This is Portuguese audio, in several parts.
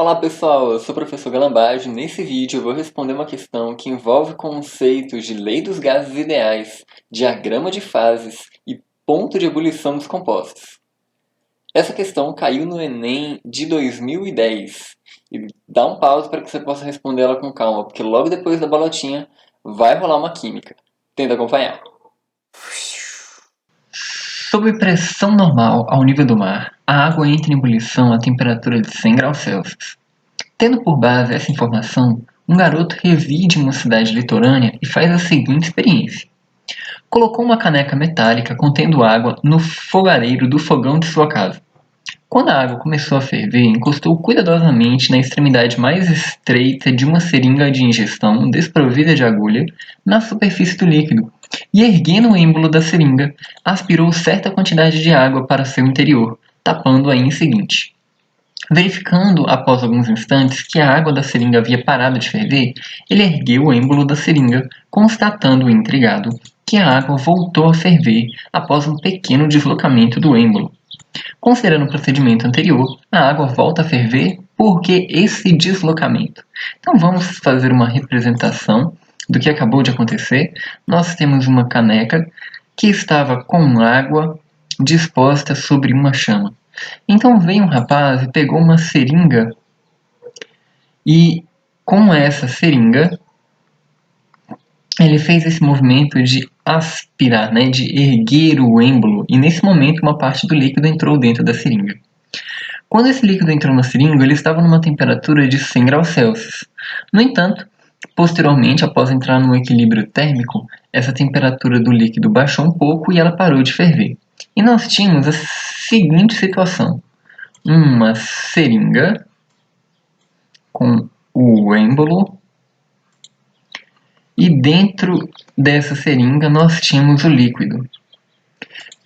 Olá pessoal, eu sou o professor Galambage. Nesse vídeo eu vou responder uma questão que envolve conceitos de lei dos gases ideais, diagrama de fases e ponto de ebulição dos compostos. Essa questão caiu no Enem de 2010 e dá um pause para que você possa responder ela com calma, porque logo depois da bolotinha vai rolar uma química. Tenta acompanhar. Sob pressão normal ao nível do mar, a água entra em ebulição a temperatura de 100 graus Celsius. Tendo por base essa informação, um garoto reside em uma cidade litorânea e faz a seguinte experiência. Colocou uma caneca metálica contendo água no fogareiro do fogão de sua casa. Quando a água começou a ferver, encostou cuidadosamente na extremidade mais estreita de uma seringa de ingestão desprovida de agulha na superfície do líquido e, erguendo o êmbolo da seringa, aspirou certa quantidade de água para seu interior, tapando-a em seguinte. Verificando após alguns instantes que a água da seringa havia parado de ferver, ele ergueu o êmbolo da seringa, constatando intrigado que a água voltou a ferver após um pequeno deslocamento do êmbolo. Considerando o procedimento anterior, a água volta a ferver porque esse deslocamento. Então vamos fazer uma representação do que acabou de acontecer. Nós temos uma caneca que estava com água disposta sobre uma chama. Então veio um rapaz e pegou uma seringa e com essa seringa ele fez esse movimento de aspirar, de erguer o êmbolo, e nesse momento uma parte do líquido entrou dentro da seringa. Quando esse líquido entrou na seringa, ele estava numa temperatura de 100 graus Celsius. No entanto, posteriormente, após entrar no equilíbrio térmico, essa temperatura do líquido baixou um pouco e ela parou de ferver. E nós tínhamos a seguinte situação. Uma seringa com o êmbolo e dentro dessa seringa nós tínhamos o líquido.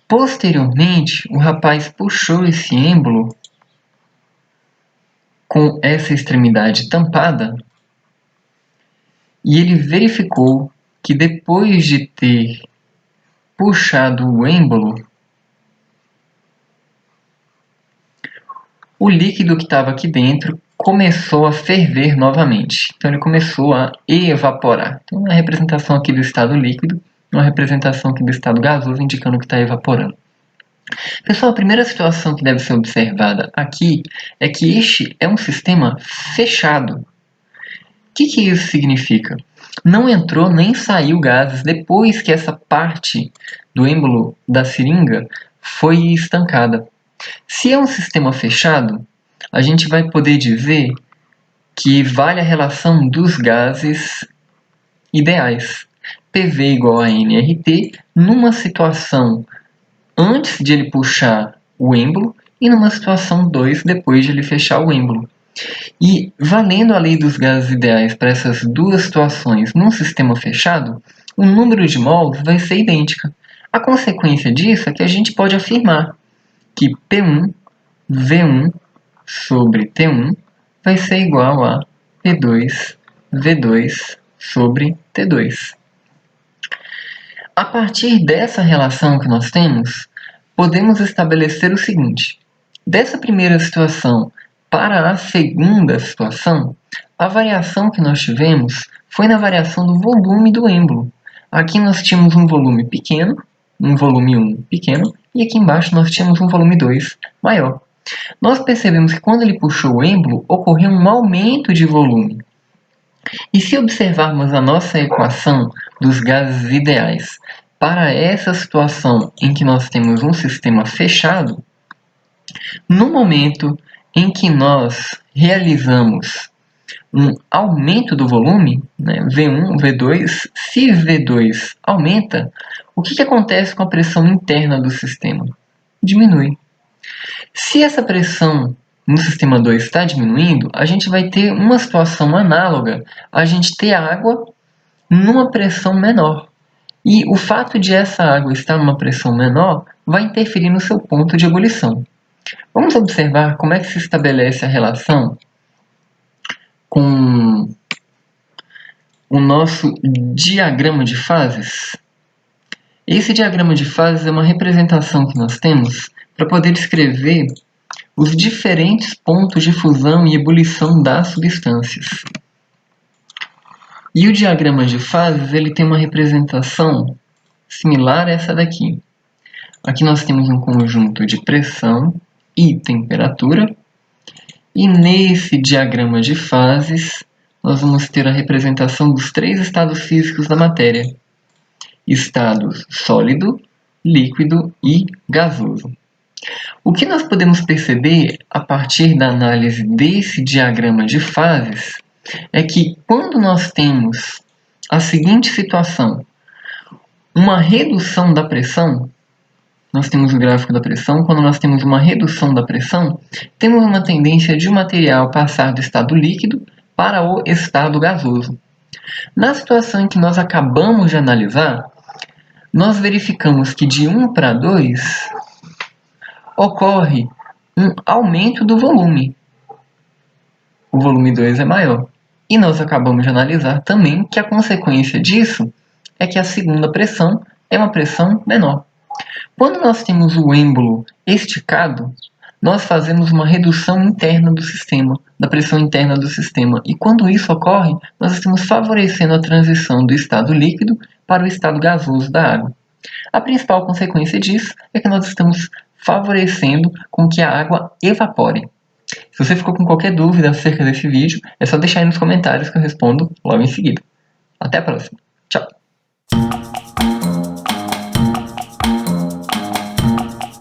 Posteriormente, o rapaz puxou esse êmbolo com essa extremidade tampada e ele verificou que depois de ter puxado o êmbolo, o líquido que estava aqui dentro começou a ferver novamente. Então ele começou a evaporar. Então uma representação aqui do estado líquido, uma representação aqui do estado gasoso, indicando que está evaporando. Pessoal, a primeira situação que deve ser observada aqui é que este é um sistema fechado. O que isso significa? Não entrou nem saiu gases depois que essa parte do êmbolo da seringa foi estancada. Se é um sistema fechado, a gente vai poder dizer que vale a relação dos gases ideais. PV igual a nRT numa situação antes de ele puxar o êmbolo e numa situação 2 depois de ele fechar o êmbolo. E valendo a lei dos gases ideais para essas duas situações num sistema fechado, o número de mols vai ser idêntica. A consequência disso é que a gente pode afirmar que P1 V1 sobre T1 vai ser igual a P2 V2 sobre T2. A partir dessa relação que nós temos, podemos estabelecer o seguinte. Dessa primeira situação para a segunda situação, a variação que nós tivemos foi na variação do volume do êmbolo. Aqui nós tínhamos um volume pequeno, um volume 1 pequeno, e aqui embaixo nós tínhamos um volume 2 maior. Nós percebemos que quando ele puxou o êmbolo, ocorreu um aumento de volume. E se observarmos a nossa equação dos gases ideais para essa situação em que nós temos um sistema fechado, no momento em que nós realizamos um aumento do volume, V1, V2, se V2 aumenta, o que acontece com a pressão interna do sistema? Diminui. Se essa pressão no sistema 2 está diminuindo, a gente vai ter uma situação análoga a gente ter água numa pressão menor. E o fato de essa água estar numa pressão menor vai interferir no seu ponto de ebulição. Vamos observar como é que se estabelece a relação com o nosso diagrama de fases. Esse diagrama de fases é uma representação que nós temos para poder descrever os diferentes pontos de fusão e ebulição das substâncias. E o diagrama de fases ele tem uma representação similar a essa daqui. Aqui nós temos um conjunto de pressão e temperatura, e nesse diagrama de fases nós vamos ter a representação dos três estados físicos da matéria: estado sólido, líquido e gasoso. O que nós podemos perceber a partir da análise desse diagrama de fases é que quando nós temos a seguinte situação, uma redução da pressão, nós temos o gráfico da pressão, quando nós temos uma redução da pressão, temos uma tendência de o material passar do estado líquido para o estado gasoso. Na situação em que nós acabamos de analisar, nós verificamos que de 1 para 2 ocorre um aumento do volume. O volume 2 é maior. E nós acabamos de analisar também que a consequência disso é que a segunda pressão é uma pressão menor. Quando nós temos o êmbolo esticado, nós fazemos uma redução interna do sistema, da pressão interna do sistema. E quando isso ocorre, nós estamos favorecendo a transição do estado líquido para o estado gasoso da água. A principal consequência disso é que nós estamos favorecendo com que a água evapore. Se você ficou com qualquer dúvida acerca desse vídeo, é só deixar aí nos comentários que eu respondo logo em seguida. Até a próxima. Tchau!